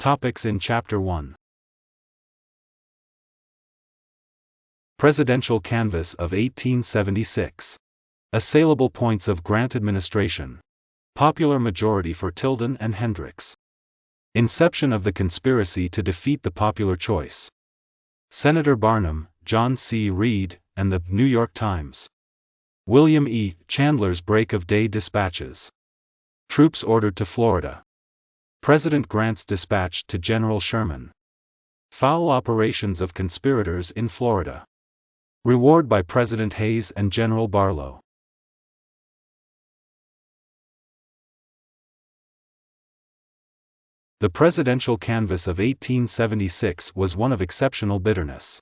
Topics in Chapter 1. Presidential Canvass of 1876. Assailable points of Grant administration. Popular majority for Tilden and Hendricks. Inception of the conspiracy to defeat the popular choice. Senator Barnum, John C. Reid, and the New York Times. William E. Chandler's break-of-day dispatches. Troops ordered to Florida. President Grant's dispatch to General Sherman. Foul operations of conspirators in Florida. Reward by President Hayes and General Barlow. The presidential canvass of 1876 was one of exceptional bitterness.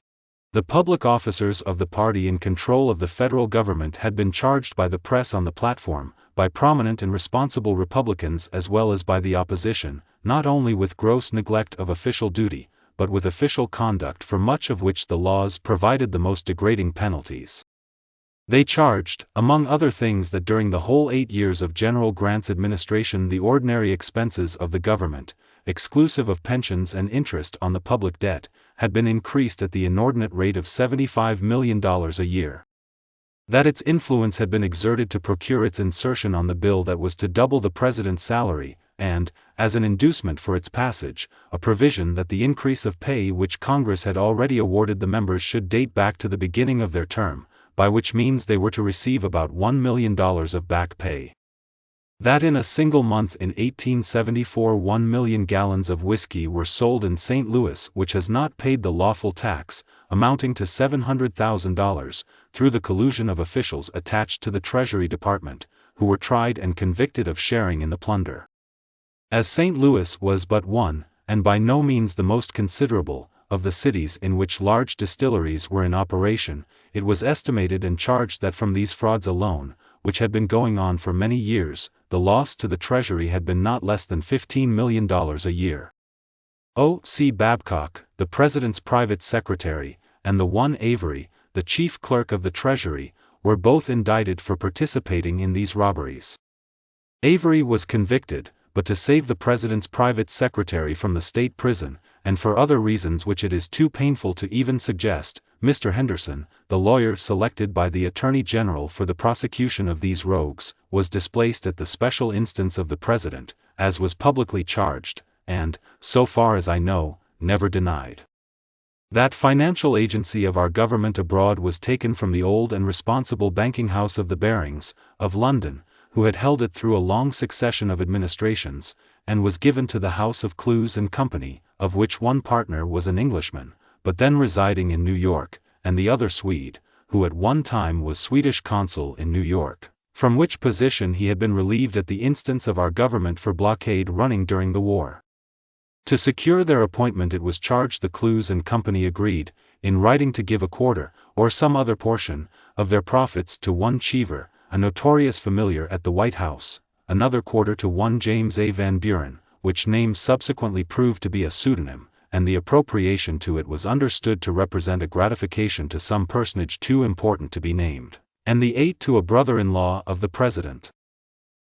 The public officers of the party in control of the federal government had been charged by the press on the platform, by prominent and responsible Republicans as well as by the opposition, not only with gross neglect of official duty, but with official conduct for much of which the laws provided the most degrading penalties. They charged, among other things, that during the whole 8 years of General Grant's administration the ordinary expenses of the government, exclusive of pensions and interest on the public debt, had been increased at the inordinate rate of $75 million a year. That its influence had been exerted to procure its insertion on the bill that was to double the president's salary, and, as an inducement for its passage, a provision that the increase of pay which Congress had already awarded the members should date back to the beginning of their term, by which means they were to receive about $1 million of back pay. That in a single month in 1874 1 million gallons of whiskey were sold in St. Louis which has not paid the lawful tax, amounting to $700,000, through the collusion of officials attached to the Treasury Department, who were tried and convicted of sharing in the plunder. As St. Louis was but one, and by no means the most considerable, of the cities in which large distilleries were in operation, it was estimated and charged that from these frauds alone, which had been going on for many years, the loss to the Treasury had been not less than $15 million a year. O. C. Babcock, the President's private secretary, and the one Avery, the chief clerk of the Treasury, were both indicted for participating in these robberies. Avery was convicted, but to save the President's private secretary from the state prison, and for other reasons which it is too painful to even suggest, Mr. Henderson, the lawyer selected by the Attorney General for the prosecution of these rogues, was displaced at the special instance of the President, as was publicly charged, and, so far as I know, never denied. That financial agency of our government abroad was taken from the old and responsible banking house of the Barings, of London, who had held it through a long succession of administrations, and was given to the House of Clews and Company, of which one partner was an Englishman, but then residing in New York, and the other Swede, who at one time was Swedish consul in New York, from which position he had been relieved at the instance of our government for blockade running during the war. To secure their appointment it was charged the Clews and Company agreed, in writing, to give a quarter, or some other portion, of their profits to one Cheever, a notorious familiar at the White House, another quarter to one James A. Van Buren, which name subsequently proved to be a pseudonym, and the appropriation to it was understood to represent a gratification to some personage too important to be named, and the 8th to a brother-in-law of the President.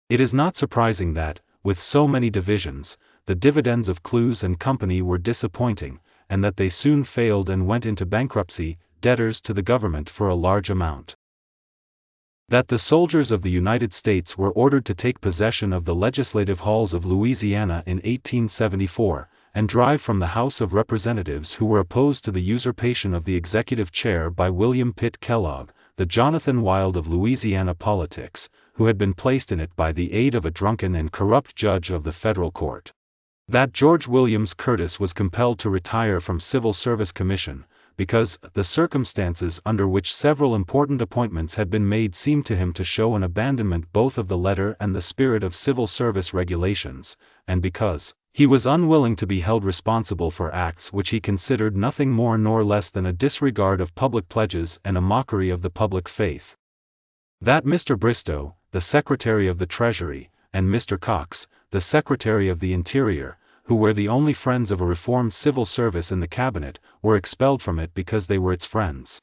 It is not surprising that, with so many divisions, the dividends of Clews and Company were disappointing, and that they soon failed and went into bankruptcy, debtors to the government for a large amount. That the soldiers of the United States were ordered to take possession of the legislative halls of Louisiana in 1874, and drive from the House of Representatives who were opposed to the usurpation of the executive chair by William Pitt Kellogg, the Jonathan Wild of Louisiana politics, who had been placed in it by the aid of a drunken and corrupt judge of the federal court. That George Williams Curtis was compelled to retire from Civil Service Commission, because the circumstances under which several important appointments had been made seemed to him to show an abandonment both of the letter and the spirit of civil service regulations, and because he was unwilling to be held responsible for acts which he considered nothing more nor less than a disregard of public pledges and a mockery of the public faith. That Mr. Bristow, the Secretary of the Treasury, and Mr. Cox, the Secretary of the Interior, who were the only friends of a reformed civil service in the cabinet, were expelled from it because they were its friends.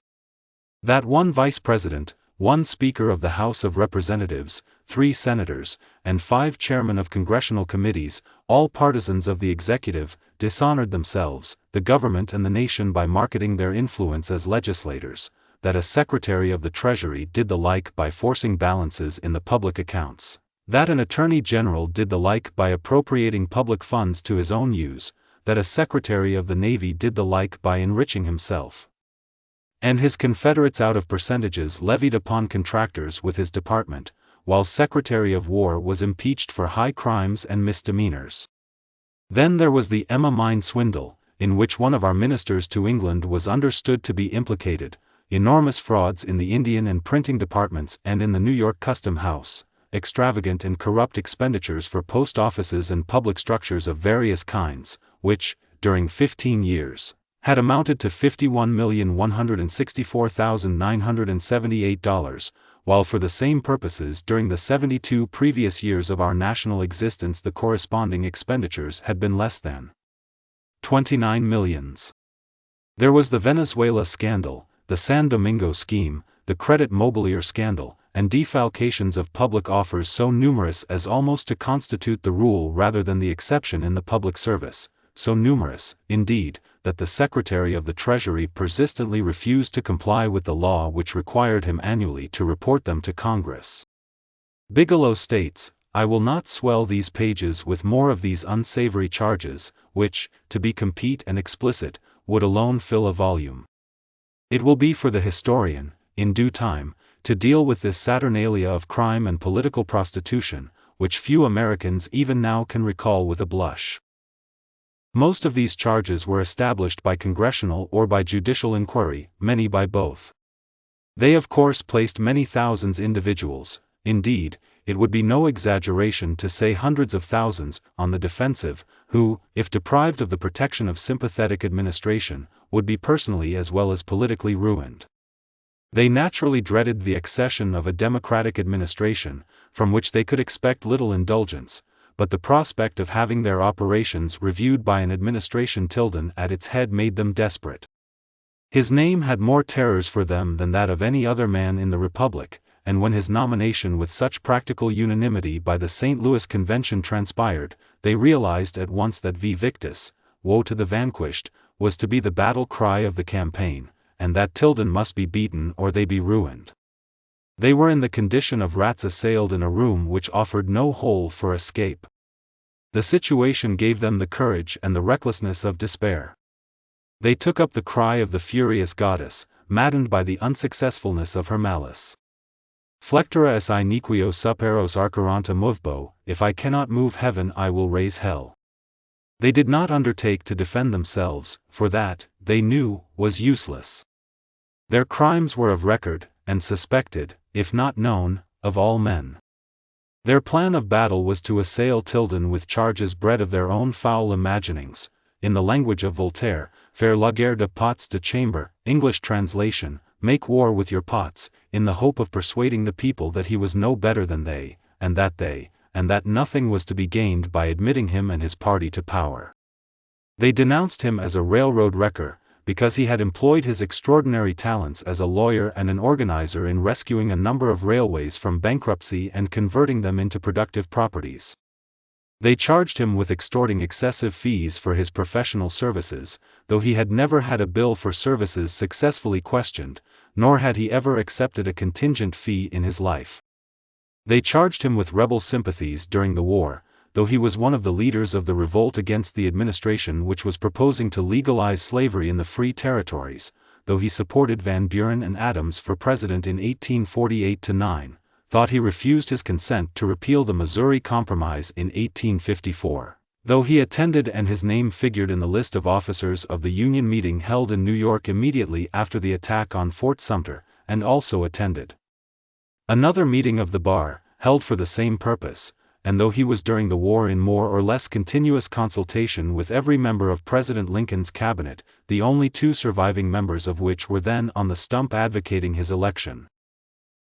That one Vice President, 1 Speaker of the House of Representatives, 3 Senators, and 5 Chairmen of congressional committees, all partisans of the executive, dishonored themselves, the government and the nation by marketing their influence as legislators, that a Secretary of the Treasury did the like by forcing balances in the public accounts, that an Attorney General did the like by appropriating public funds to his own use, that a Secretary of the Navy did the like by enriching himself and his confederates out of percentages levied upon contractors with his department, while Secretary of War was impeached for high crimes and misdemeanors. Then there was the Emma mine swindle, in which one of our ministers to England was understood to be implicated, enormous frauds in the Indian and printing departments and in the New York Custom House, extravagant and corrupt expenditures for post offices and public structures of various kinds, which, during 15 years, had amounted to $51,164,978, while for the same purposes during the 72 previous years of our national existence the corresponding expenditures had been less than 29 millions. There was the Venezuela scandal, the San Domingo scheme, the Credit Mobilier scandal, and defalcations of public offers so numerous as almost to constitute the rule rather than the exception in the public service, so numerous, indeed, that the Secretary of the Treasury persistently refused to comply with the law which required him annually to report them to Congress. Bigelow states, "I will not swell these pages with more of these unsavory charges, which, to be complete and explicit, would alone fill a volume. It will be for the historian, in due time, to deal with this saturnalia of crime and political prostitution, which few Americans even now can recall with a blush." Most of these charges were established by congressional or by judicial inquiry, many by both. They of course placed many thousands individuals, indeed, it would be no exaggeration to say hundreds of thousands, on the defensive, who, if deprived of the protection of sympathetic administration, would be personally as well as politically ruined. They naturally dreaded the accession of a democratic administration, from which they could expect little indulgence, but the prospect of having their operations reviewed by an administration Tilden at its head made them desperate. His name had more terrors for them than that of any other man in the Republic, and when his nomination with such practical unanimity by the St. Louis Convention transpired, they realized at once that Vi Victis, woe to the vanquished, was to be the battle cry of the campaign, and that Tilden must be beaten or they be ruined. They were in the condition of rats assailed in a room which offered no hole for escape. The situation gave them the courage and the recklessness of despair. They took up the cry of the furious goddess, maddened by the unsuccessfulness of her malice. Flectura es iniquio superos arcaranta movebo, if I cannot move heaven I will raise hell. They did not undertake to defend themselves, for that, they knew, was useless. Their crimes were of record, and suspected, if not known, of all men. Their plan of battle was to assail Tilden with charges bred of their own foul imaginings, in the language of Voltaire, faire la guerre de pots de chambre, English translation, make war with your pots, in the hope of persuading the people that he was no better than they, and that nothing was to be gained by admitting him and his party to power. They denounced him as a railroad wrecker, because he had employed his extraordinary talents as a lawyer and an organizer in rescuing a number of railways from bankruptcy and converting them into productive properties. They charged him with extorting excessive fees for his professional services, though he had never had a bill for services successfully questioned, nor had he ever accepted a contingent fee in his life. They charged him with rebel sympathies during the war, though he was one of the leaders of the revolt against the administration which was proposing to legalize slavery in the free territories, though he supported Van Buren and Adams for president in 1848-9, thought he refused his consent to repeal the Missouri Compromise in 1854, though he attended and his name figured in the list of officers of the Union meeting held in New York immediately after the attack on Fort Sumter, and also attended another meeting of the bar, held for the same purpose, and though he was during the war in more or less continuous consultation with every member of President Lincoln's cabinet, the only 2 surviving members of which were then on the stump advocating his election.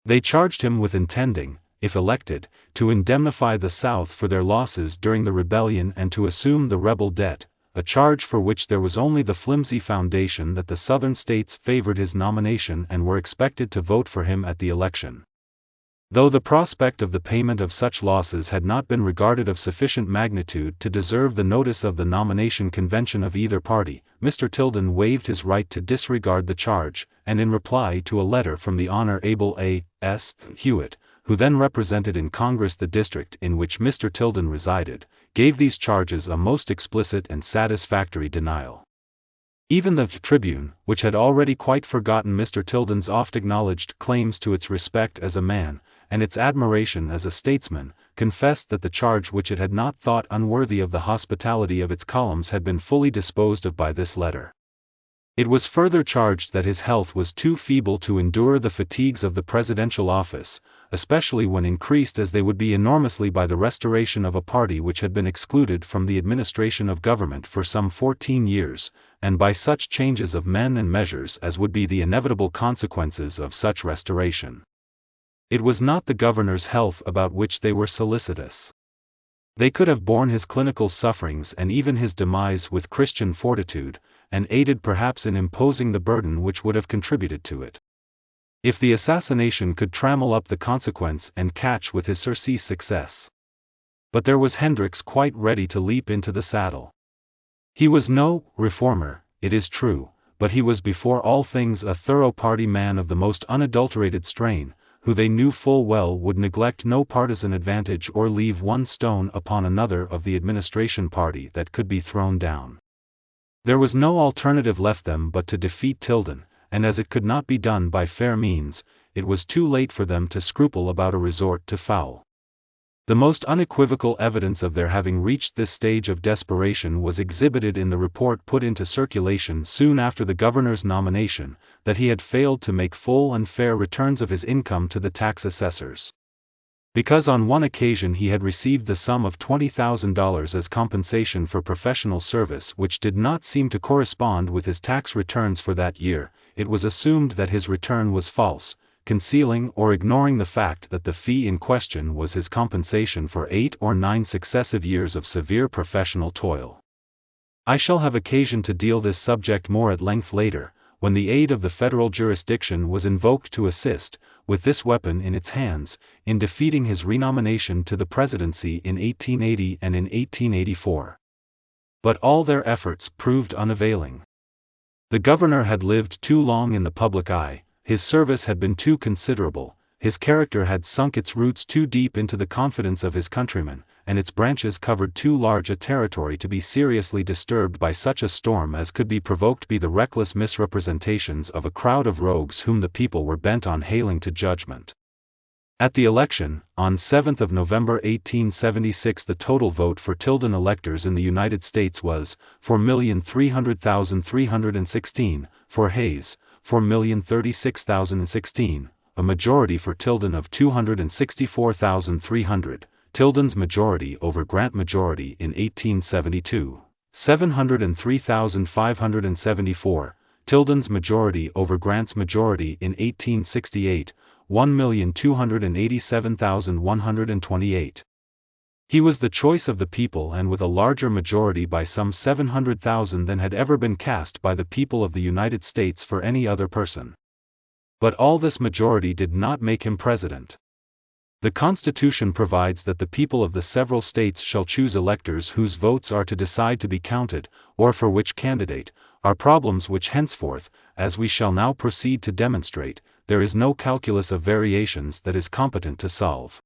They charged him with intending, if elected, to indemnify the South for their losses during the rebellion and to assume the rebel debt, a charge for which there was only the flimsy foundation that the Southern states favored his nomination and were expected to vote for him at the election. Though the prospect of the payment of such losses had not been regarded of sufficient magnitude to deserve the notice of the nomination convention of either party, Mr. Tilden waived his right to disregard the charge, and in reply to a letter from the Honorable A. S. Hewitt, who then represented in Congress the district in which Mr. Tilden resided, gave these charges a most explicit and satisfactory denial. Even the Tribune, which had already quite forgotten Mr. Tilden's oft-acknowledged claims to its respect as a man, and its admiration as a statesman, confessed that the charge which it had not thought unworthy of the hospitality of its columns had been fully disposed of by this letter. It was further charged that his health was too feeble to endure the fatigues of the presidential office, especially when increased as they would be enormously by the restoration of a party which had been excluded from the administration of government for some 14 years, and by such changes of men and measures as would be the inevitable consequences of such restoration. It was not the governor's health about which they were solicitous. They could have borne his clinical sufferings and even his demise with Christian fortitude, and aided perhaps in imposing the burden which would have contributed to it. If the assassination could trammel up the consequence and catch with his surcease success. But there was Hendricks quite ready to leap into the saddle. He was no reformer, it is true, but he was before all things a thorough party man of the most unadulterated strain, who they knew full well would neglect no partisan advantage or leave one stone upon another of the administration party that could be thrown down. There was no alternative left them but to defeat Tilden, and as it could not be done by fair means, it was too late for them to scruple about a resort to foul. The most unequivocal evidence of their having reached this stage of desperation was exhibited in the report put into circulation soon after the governor's nomination, that he had failed to make full and fair returns of his income to the tax assessors. Because on one occasion he had received the sum of $20,000 as compensation for professional service which did not seem to correspond with his tax returns for that year, it was assumed that his return was false, concealing or ignoring the fact that the fee in question was his compensation for 8 or 9 successive years of severe professional toil. I shall have occasion to deal this subject more at length later, when the aid of the federal jurisdiction was invoked to assist, with this weapon in its hands, in defeating his renomination to the presidency in 1880 and in 1884. But all their efforts proved unavailing. The governor had lived too long in the public eye, his service had been too considerable, his character had sunk its roots too deep into the confidence of his countrymen, and its branches covered too large a territory to be seriously disturbed by such a storm as could be provoked by the reckless misrepresentations of a crowd of rogues whom the people were bent on haling to judgment. At the election, on 7th of November 1876, the total vote for Tilden electors in the United States was 4,300,316, for Hayes, 4,036,016, a majority for Tilden of 264,300, Tilden's majority over Grant majority in 1872, 703,574, Tilden's majority over Grant's majority in 1868, 1,287,128. He was the choice of the people and with a larger majority by some 700,000 than had ever been cast by the people of the United States for any other person. But all this majority did not make him president. The Constitution provides that the people of the several states shall choose electors whose votes are to decide to be counted, or for which candidate, are problems which henceforth, as we shall now proceed to demonstrate, there is no calculus of variations that is competent to solve.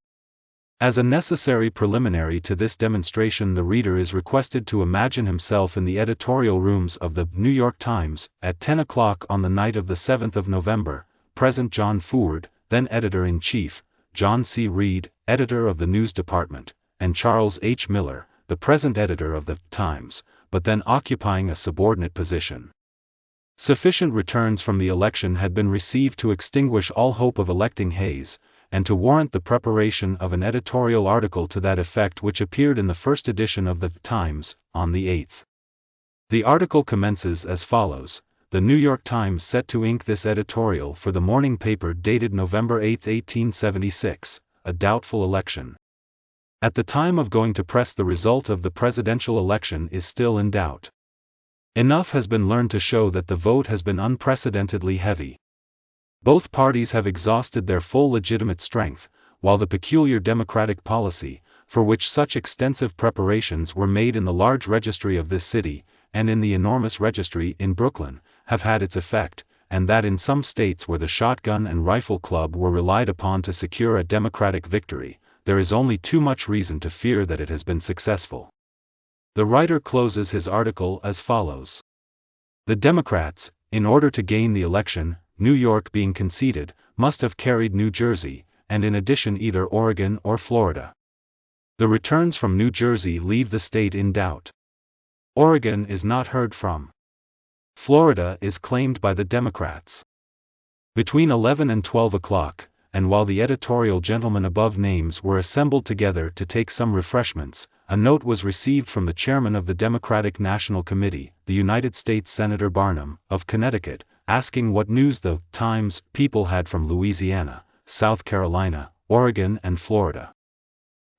As a necessary preliminary to this demonstration, the reader is requested to imagine himself in the editorial rooms of the New York Times, at 10 o'clock on the night of the 7th of November, present John Ford, then editor-in-chief, John C. Reid, editor of the news department, and Charles H. Miller, the present editor of the Times, but then occupying a subordinate position. Sufficient returns from the election had been received to extinguish all hope of electing Hayes, and to warrant the preparation of an editorial article to that effect which appeared in the first edition of the Times, on the 8th. The article commences as follows: The New York Times set to ink this editorial for the morning paper dated November 8, 1876, a doubtful election. At the time of going to press, the result of the presidential election is still in doubt. Enough has been learned to show that the vote has been unprecedentedly heavy. Both parties have exhausted their full legitimate strength, while the peculiar democratic policy, for which such extensive preparations were made in the large registry of this city, and in the enormous registry in Brooklyn, have had its effect, and that in some states where the shotgun and rifle club were relied upon to secure a democratic victory, there is only too much reason to fear that it has been successful. The writer closes his article as follows. The Democrats, in order to gain the election, New York being conceded, must have carried New Jersey, and in addition either Oregon or Florida. The returns from New Jersey leave the state in doubt. Oregon is not heard from. Florida is claimed by the Democrats. Between 11 and 12 o'clock, and while the editorial gentlemen above names were assembled together to take some refreshments, a note was received from the chairman of the Democratic National Committee, the United States Senator Barnum, of Connecticut, asking what news the Times people had from Louisiana, South Carolina, Oregon and Florida.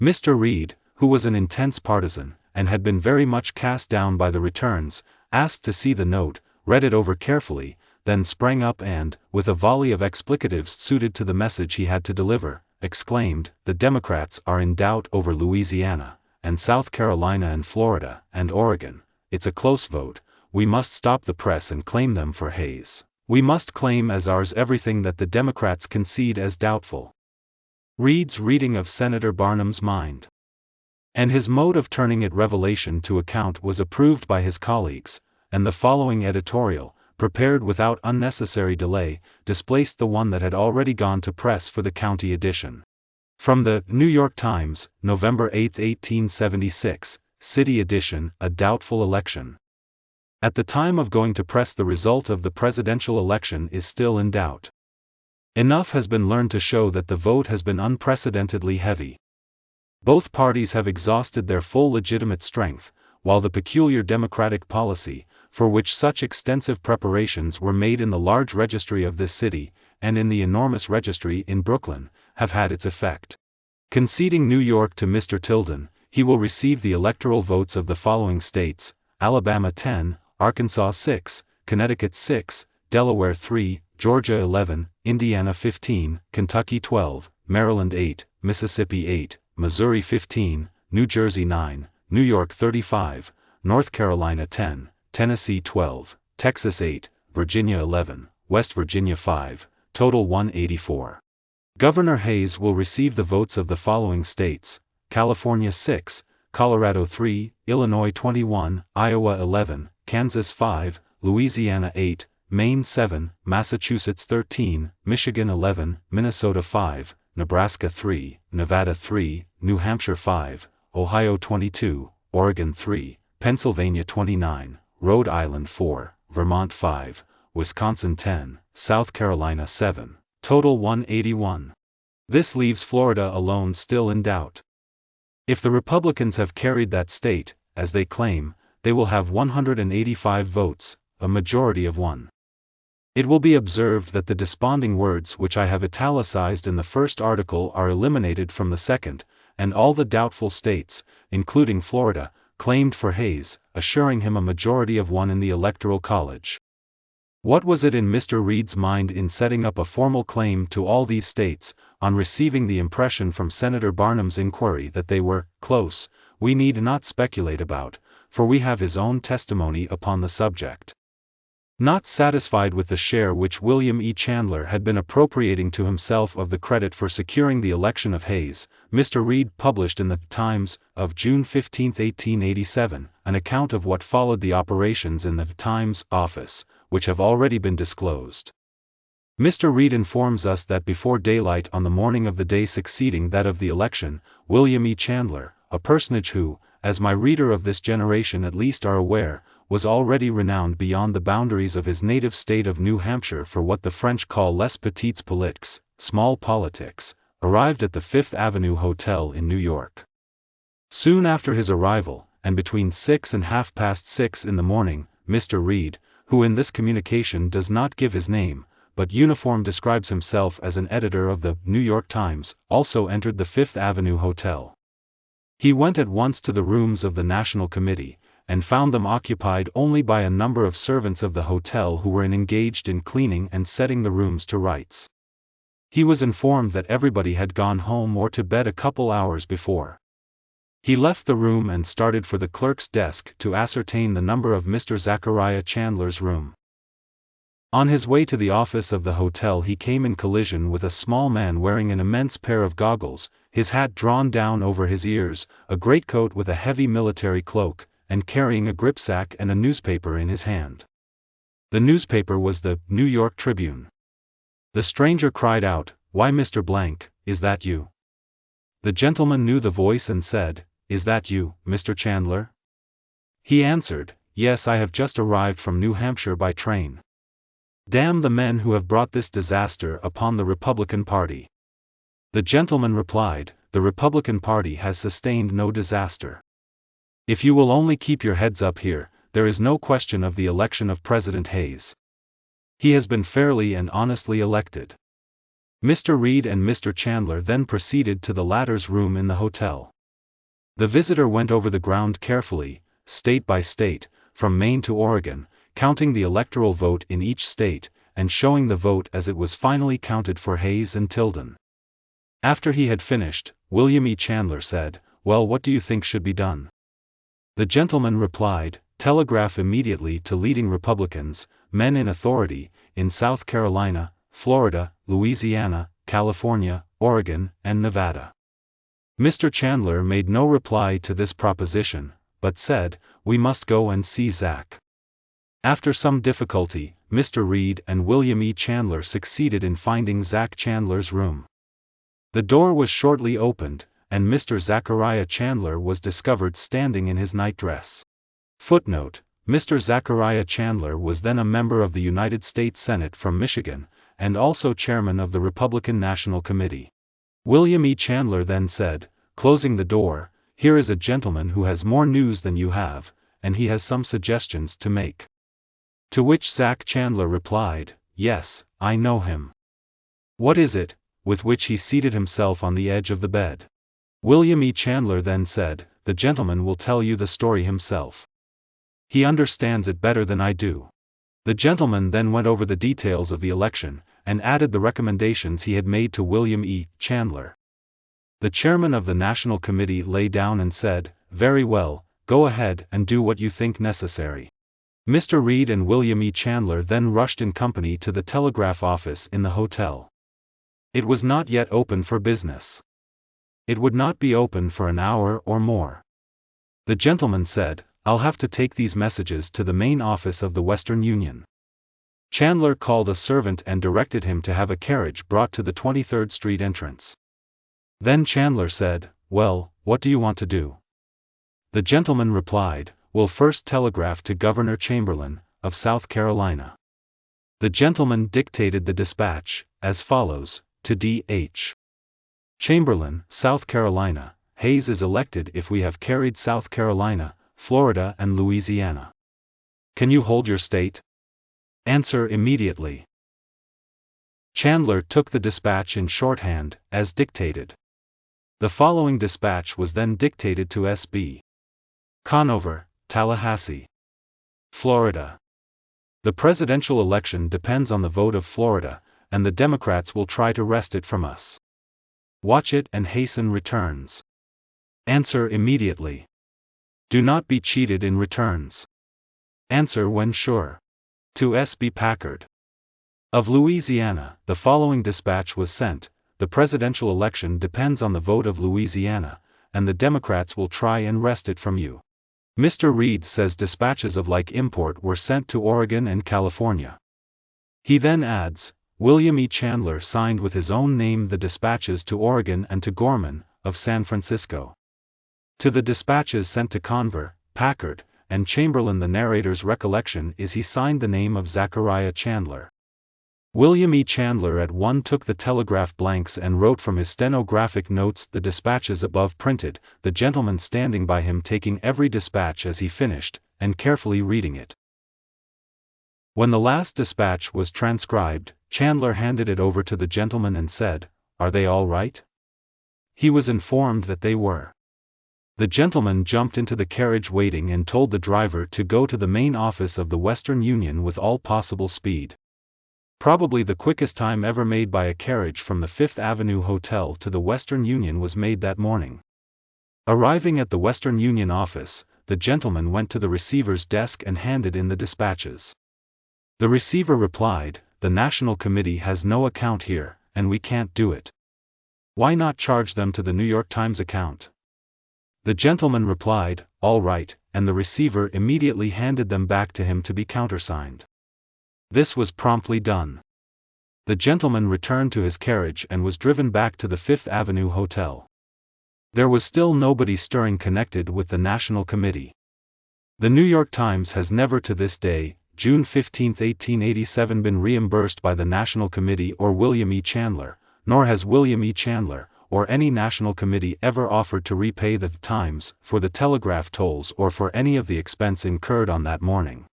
Mr. Reid, who was an intense partisan, and had been very much cast down by the returns, asked to see the note, read it over carefully, then sprang up and, with a volley of explicatives suited to the message he had to deliver, exclaimed, "The Democrats are in doubt over Louisiana, and South Carolina and Florida, and Oregon. It's a close vote. We must stop the press and claim them for Hayes. We must claim as ours everything that the Democrats concede as doubtful." Reid's reading of Senator Barnum's mind and his mode of turning it revelation to account was approved by his colleagues, and the following editorial, prepared without unnecessary delay, displaced the one that had already gone to press for the county edition. From the New York Times, November 8, 1876, City Edition, a doubtful election. At the time of going to press, the result of the presidential election is still in doubt. Enough has been learned to show that the vote has been unprecedentedly heavy. Both parties have exhausted their full legitimate strength, while the peculiar democratic policy, for which such extensive preparations were made in the large registry of this city, and in the enormous registry in Brooklyn, have had its effect. Conceding New York to Mr. Tilden, he will receive the electoral votes of the following states: Alabama 10, Arkansas 6, Connecticut 6, Delaware 3, Georgia 11, Indiana 15, Kentucky 12, Maryland 8, Mississippi 8, Missouri 15, New Jersey 9, New York 35, North Carolina 10, Tennessee 12, Texas 8, Virginia 11, West Virginia 5, total 184. Governor Hayes will receive the votes of the following states: California 6, Colorado 3, Illinois 21, Iowa 11, Kansas 5, Louisiana 8, Maine 7, Massachusetts 13, Michigan 11, Minnesota 5, Nebraska 3, Nevada 3, New Hampshire 5, Ohio 22, Oregon 3, Pennsylvania 29, Rhode Island 4, Vermont 5, Wisconsin 10, South Carolina 7, total 181. This leaves Florida alone still in doubt. If the Republicans have carried that state, as they claim, they will have 185 votes, a majority of 1. It will be observed that the desponding words which I have italicized in the first article are eliminated from the second, and all the doubtful states, including Florida, claimed for Hayes, assuring him a majority of 1 in the Electoral College. What was it in Mr. Reid's mind in setting up a formal claim to all these states, on receiving the impression from Senator Barnum's inquiry that they were close? We need not speculate about, for we have his own testimony upon the subject. Not satisfied with the share which William E. Chandler had been appropriating to himself of the credit for securing the election of Hayes, Mr. Reid published in the Times, of June 15, 1887, an account of what followed the operations in the Times office, which have already been disclosed. Mr. Reid informs us that before daylight on the morning of the day succeeding that of the election, William E. Chandler, a personage who, as my reader of this generation at least are aware, was already renowned beyond the boundaries of his native state of New Hampshire for what the French call les petites politiques, small politics, arrived at the Fifth Avenue Hotel in New York. Soon after his arrival, and between 6 and 6:30 in the morning, Mr. Reid, who in this communication does not give his name, but uniform describes himself as an editor of the New York Times, also entered the Fifth Avenue Hotel. He went at once to the rooms of the National Committee, and found them occupied only by a number of servants of the hotel who were engaged in cleaning and setting the rooms to rights. He was informed that everybody had gone home or to bed a couple hours before. He left the room and started for the clerk's desk to ascertain the number of Mr. Zachariah Chandler's room. On his way to the office of the hotel he came in collision with a small man wearing an immense pair of goggles, his hat drawn down over his ears, a greatcoat with a heavy military cloak, and carrying a gripsack and a newspaper in his hand. The newspaper was the New York Tribune. The stranger cried out, "Why, Mr. Blank, is that you?" The gentleman knew the voice and said, "Is that you, Mr. Chandler?" He answered, "Yes, I have just arrived from New Hampshire by train. Damn the men who have brought this disaster upon the Republican Party." The gentleman replied, "The Republican Party has sustained no disaster. If you will only keep your heads up here, there is no question of the election of President Hayes. He has been fairly and honestly elected." Mr. Reid and Mr. Chandler then proceeded to the latter's room in the hotel. The visitor went over the ground carefully, state by state, from Maine to Oregon, counting the electoral vote in each state, and showing the vote as it was finally counted for Hayes and Tilden. After he had finished, William E. Chandler said, "Well, what do you think should be done?" The gentleman replied, "Telegraph immediately to leading Republicans, men in authority, in South Carolina, Florida, Louisiana, California, Oregon, and Nevada." Mr. Chandler made no reply to this proposition, but said, "We must go and see Zach." After some difficulty, Mr. Reid and William E. Chandler succeeded in finding Zach Chandler's room. The door was shortly opened, and Mr. Zachariah Chandler was discovered standing in his nightdress. Footnote: Mr. Zachariah Chandler was then a member of the United States Senate from Michigan, and also chairman of the Republican National Committee. William E. Chandler then said, closing the door, "Here is a gentleman who has more news than you have, and he has some suggestions to make." To which Zach Chandler replied, "Yes, I know him." "What is it?" with which he seated himself on the edge of the bed. William E. Chandler then said, "The gentleman will tell you the story himself. He understands it better than I do." The gentleman then went over the details of the election, and added the recommendations he had made to William E. Chandler. The chairman of the National Committee lay down and said, "Very well, go ahead and do what you think necessary." Mr. Reid and William E. Chandler then rushed in company to the telegraph office in the hotel. It was not yet open for business. It would not be open for an hour or more. The gentleman said, "I'll have to take these messages to the main office of the Western Union." Chandler called a servant and directed him to have a carriage brought to the 23rd Street entrance. Then Chandler said, "Well, what do you want to do?" The gentleman replied, "We'll first telegraph to Governor Chamberlain, of South Carolina." The gentleman dictated the dispatch, as follows, to D.H. Chamberlain, South Carolina, "Hayes is elected if we have carried South Carolina, Florida and Louisiana. Can you hold your state? Answer immediately." Chandler took the dispatch in shorthand, as dictated. The following dispatch was then dictated to S.B. Conover, Tallahassee, Florida. "The presidential election depends on the vote of Florida, and the Democrats will try to wrest it from us. Watch it and hasten returns. Answer immediately. Do not be cheated in returns. Answer when sure. To S.B. Packard. Of Louisiana, the following dispatch was sent: "The presidential election depends on the vote of Louisiana, and the Democrats will try and wrest it from you." Mr. Reid says dispatches of like import were sent to Oregon and California. He then adds, William E. Chandler signed with his own name the dispatches to Oregon and to Gorman, of San Francisco. To the dispatches sent to Conover, Packard, and Chamberlain, the narrator's recollection is he signed the name of Zachariah Chandler. William E. Chandler at one took the telegraph blanks and wrote from his stenographic notes the dispatches above printed, the gentleman standing by him taking every dispatch as he finished, and carefully reading it. When the last dispatch was transcribed, Chandler handed it over to the gentleman and said, "Are they all right?" He was informed that they were. The gentleman jumped into the carriage waiting and told the driver to go to the main office of the Western Union with all possible speed. Probably the quickest time ever made by a carriage from the Fifth Avenue Hotel to the Western Union was made that morning. Arriving at the Western Union office, the gentleman went to the receiver's desk and handed in the dispatches. The receiver replied, "The National Committee has no account here, and we can't do it. Why not charge them to the New York Times account?" The gentleman replied, "All right," and the receiver immediately handed them back to him to be countersigned. This was promptly done. The gentleman returned to his carriage and was driven back to the Fifth Avenue Hotel. There was still nobody stirring connected with the National Committee. The New York Times has never to this day, June 15, 1887, been reimbursed by the National Committee or William E. Chandler, nor has William E. Chandler, or any National Committee ever offered to repay the Times for the telegraph tolls or for any of the expense incurred on that morning.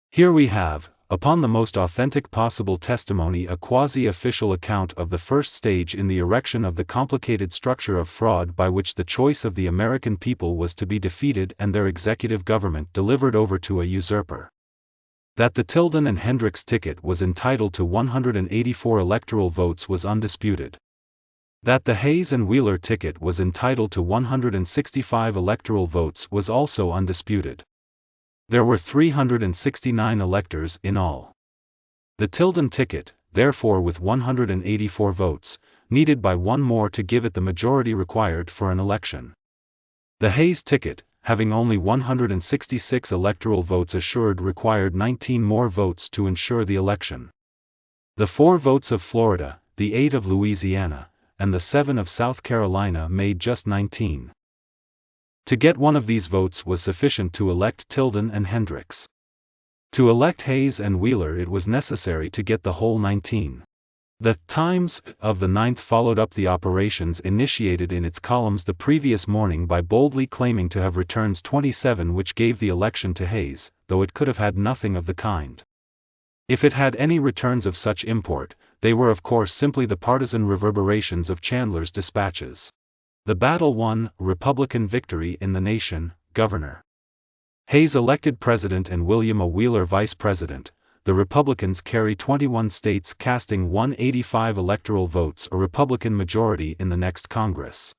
Here we have, upon the most authentic possible testimony, a quasi-official account of the first stage in the erection of the complicated structure of fraud by which the choice of the American people was to be defeated and their executive government delivered over to a usurper. That the Tilden and Hendricks ticket was entitled to 184 electoral votes was undisputed. That the Hayes and Wheeler ticket was entitled to 165 electoral votes was also undisputed. There were 369 electors in all. The Tilden ticket, therefore, with 184 votes, needed by one more to give it the majority required for an election. The Hayes ticket, having only 166 electoral votes assured, required 19 more votes to ensure the election. The 4 votes of Florida, the 8 of Louisiana, and the 7 of South Carolina made just 19. To get one of these votes was sufficient to elect Tilden and Hendricks. To elect Hayes and Wheeler it was necessary to get the whole 19. The Times of the 9th followed up the operations initiated in its columns the previous morning by boldly claiming to have returns 27 which gave the election to Hayes, though it could have had nothing of the kind. If it had any returns of such import, they were of course simply the partisan reverberations of Chandler's dispatches. The battle won, Republican victory in the nation, Governor Hayes elected president and William A. Wheeler vice president. The Republicans carry 21 states, casting 185 electoral votes, a Republican majority in the next Congress.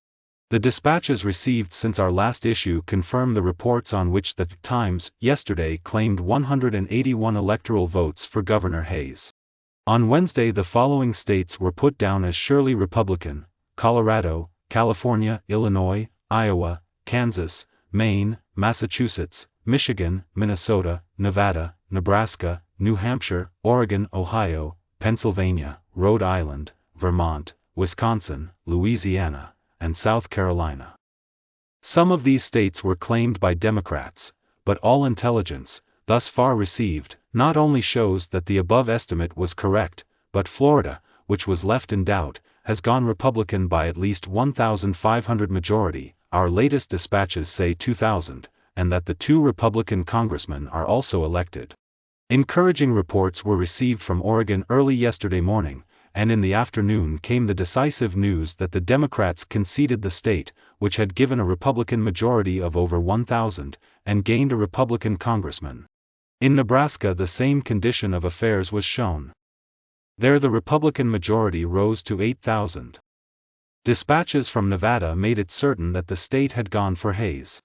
The dispatches received since our last issue confirm the reports on which the Times yesterday claimed 181 electoral votes for Governor Hayes. On Wednesday the following states were put down as surely Republican: Colorado, California, Illinois, Iowa, Kansas, Maine, Massachusetts, Michigan, Minnesota, Nevada, Nebraska, New Hampshire, Oregon, Ohio, Pennsylvania, Rhode Island, Vermont, Wisconsin, Louisiana, and South Carolina. Some of these states were claimed by Democrats, but all intelligence, thus far received, not only shows that the above estimate was correct, but Florida, which was left in doubt, has gone Republican by at least 1,500 majority. Our latest dispatches say 2,000, and that the 2 Republican congressmen are also elected. Encouraging reports were received from Oregon early yesterday morning, and in the afternoon came the decisive news that the Democrats conceded the state, which had given a Republican majority of over 1,000, and gained a Republican congressman. In Nebraska the same condition of affairs was shown. There the Republican majority rose to 8,000. Dispatches from Nevada made it certain that the state had gone for Hayes.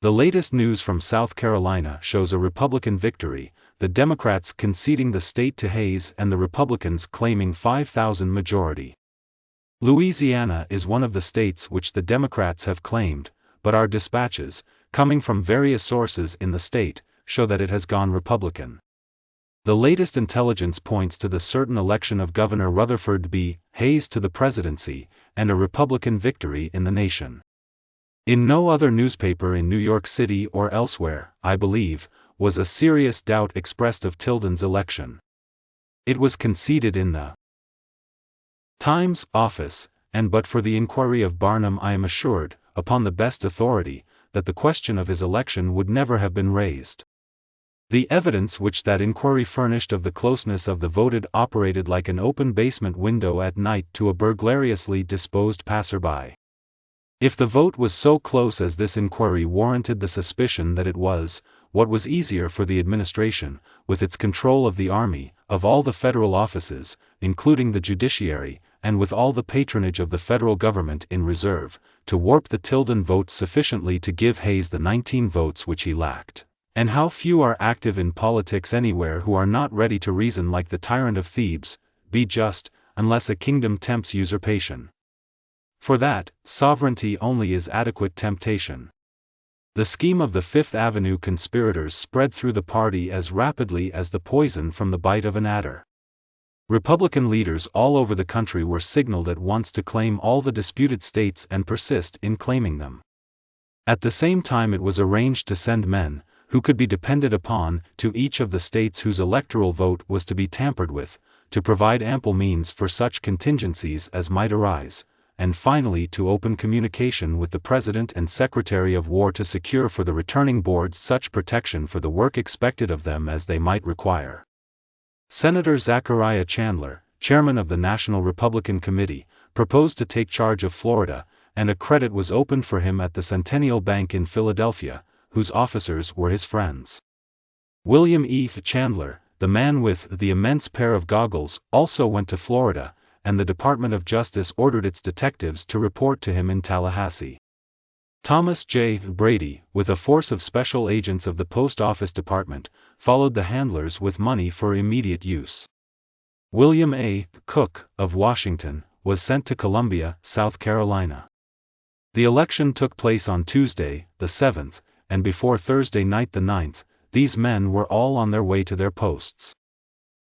The latest news from South Carolina shows a Republican victory, the Democrats conceding the state to Hayes and the Republicans claiming 5,000 majority. Louisiana is one of the states which the Democrats have claimed, but our dispatches, coming from various sources in the state, show that it has gone Republican. The latest intelligence points to the certain election of Governor Rutherford B. Hayes to the presidency, and a Republican victory in the nation. In no other newspaper in New York City or elsewhere, I believe, was a serious doubt expressed of Tilden's election. It was conceded in the Times office, and but for the inquiry of Barnum I am assured, upon the best authority, that the question of his election would never have been raised. The evidence which that inquiry furnished of the closeness of the voted operated like an open basement window at night to a burglariously disposed passerby. If the vote was so close as this inquiry warranted the suspicion that it was, what was easier for the administration, with its control of the army, of all the federal offices, including the judiciary, and with all the patronage of the federal government in reserve, to warp the Tilden vote sufficiently to give Hayes the 19 votes which he lacked. And how few are active in politics anywhere who are not ready to reason like the tyrant of Thebes, be just, unless a kingdom tempts usurpation. For that, sovereignty only is adequate temptation. The scheme of the Fifth Avenue conspirators spread through the party as rapidly as the poison from the bite of an adder. Republican leaders all over the country were signaled at once to claim all the disputed states and persist in claiming them. At the same time it was arranged to send men, who could be depended upon, to each of the states whose electoral vote was to be tampered with, to provide ample means for such contingencies as might arise, and finally to open communication with the President and Secretary of War to secure for the returning boards such protection for the work expected of them as they might require. Senator Zachariah Chandler, chairman of the National Republican Committee, proposed to take charge of Florida, and a credit was opened for him at the Centennial Bank in Philadelphia, whose officers were his friends. William E. Chandler, the man with the immense pair of goggles, also went to Florida, and the Department of Justice ordered its detectives to report to him in Tallahassee. Thomas J. Brady, with a force of special agents of the Post Office Department, followed the handlers with money for immediate use. William A. Cook, of Washington, was sent to Columbia, South Carolina. The election took place on Tuesday, the 7th, and before Thursday night the 9th, these men were all on their way to their posts.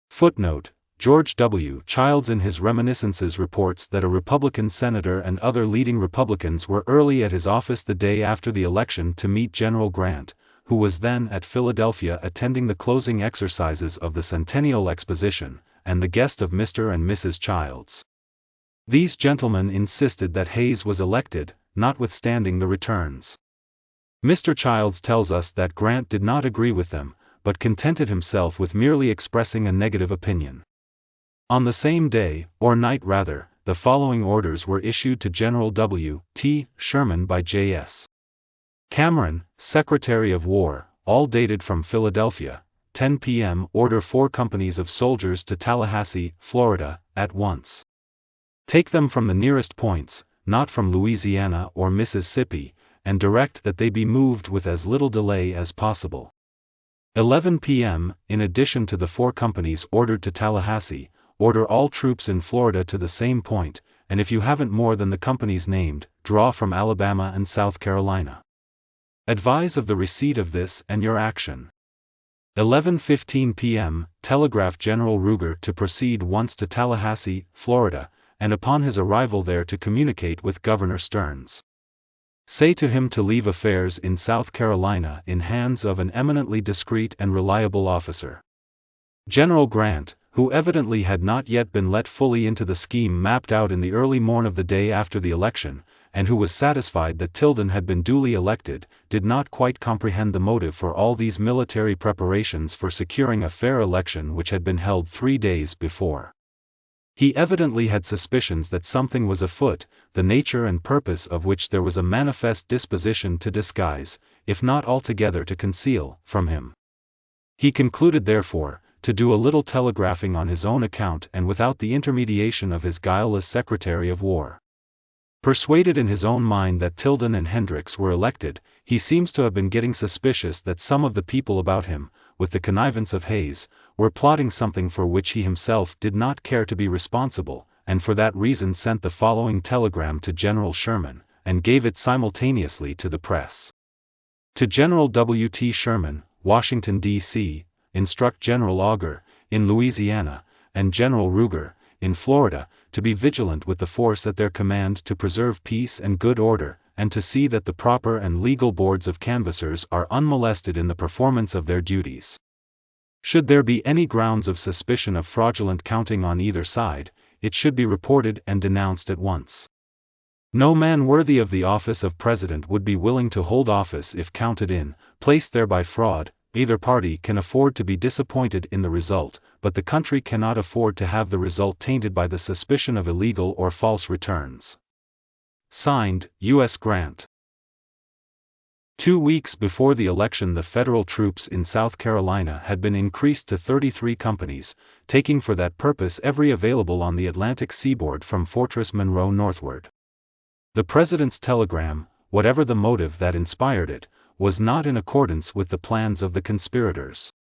Footnote: George W. Childs in his reminiscences reports that a Republican senator and other leading Republicans were early at his office the day after the election to meet General Grant, who was then at Philadelphia attending the closing exercises of the Centennial Exposition, and the guest of Mr. and Mrs. Childs. These gentlemen insisted that Hayes was elected, notwithstanding the returns. Mr. Childs tells us that Grant did not agree with them, but contented himself with merely expressing a negative opinion. On the same day, or night rather, the following orders were issued to General W. T. Sherman by J.S. Cameron, Secretary of War, all dated from Philadelphia. 10 p.m. Order 4 companies of soldiers to Tallahassee, Florida, at once. Take them from the nearest points, not from Louisiana or Mississippi, and direct that they be moved with as little delay as possible. 11 p.m. In addition to the 4 companies ordered to Tallahassee, order all troops in Florida to the same point, and if you haven't more than the companies named, draw from Alabama and South Carolina. Advise of the receipt of this and your action. 11:15 p.m. Telegraph General Ruger to proceed once to Tallahassee, Florida, and upon his arrival there to communicate with Governor Stearns. Say to him to leave affairs in South Carolina in hands of an eminently discreet and reliable officer. General Grant, who evidently had not yet been let fully into the scheme mapped out in the early morn of the day after the election, and who was satisfied that Tilden had been duly elected, did not quite comprehend the motive for all these military preparations for securing a fair election which had been held 3 days before. He evidently had suspicions that something was afoot, the nature and purpose of which there was a manifest disposition to disguise, if not altogether to conceal, from him. He concluded therefore, to do a little telegraphing on his own account and without the intermediation of his guileless Secretary of War. Persuaded in his own mind that Tilden and Hendricks were elected, he seems to have been getting suspicious that some of the people about him, with the connivance of Hayes, were plotting something for which he himself did not care to be responsible, and for that reason sent the following telegram to General Sherman, and gave it simultaneously to the press. To General W. T. Sherman, Washington, D.C., instruct General Augur, in Louisiana, and General Ruger, in Florida, to be vigilant with the force at their command to preserve peace and good order, and to see that the proper and legal boards of canvassers are unmolested in the performance of their duties. Should there be any grounds of suspicion of fraudulent counting on either side, it should be reported and denounced at once. No man worthy of the office of President would be willing to hold office if counted in, placed there by fraud. Either party can afford to be disappointed in the result, but the country cannot afford to have the result tainted by the suspicion of illegal or false returns. Signed, U.S. Grant. 2 weeks before the election, the federal troops in South Carolina had been increased to 33 companies, taking for that purpose every available on the Atlantic seaboard from Fortress Monroe northward. The president's telegram, whatever the motive that inspired it, was not in accordance with the plans of the conspirators.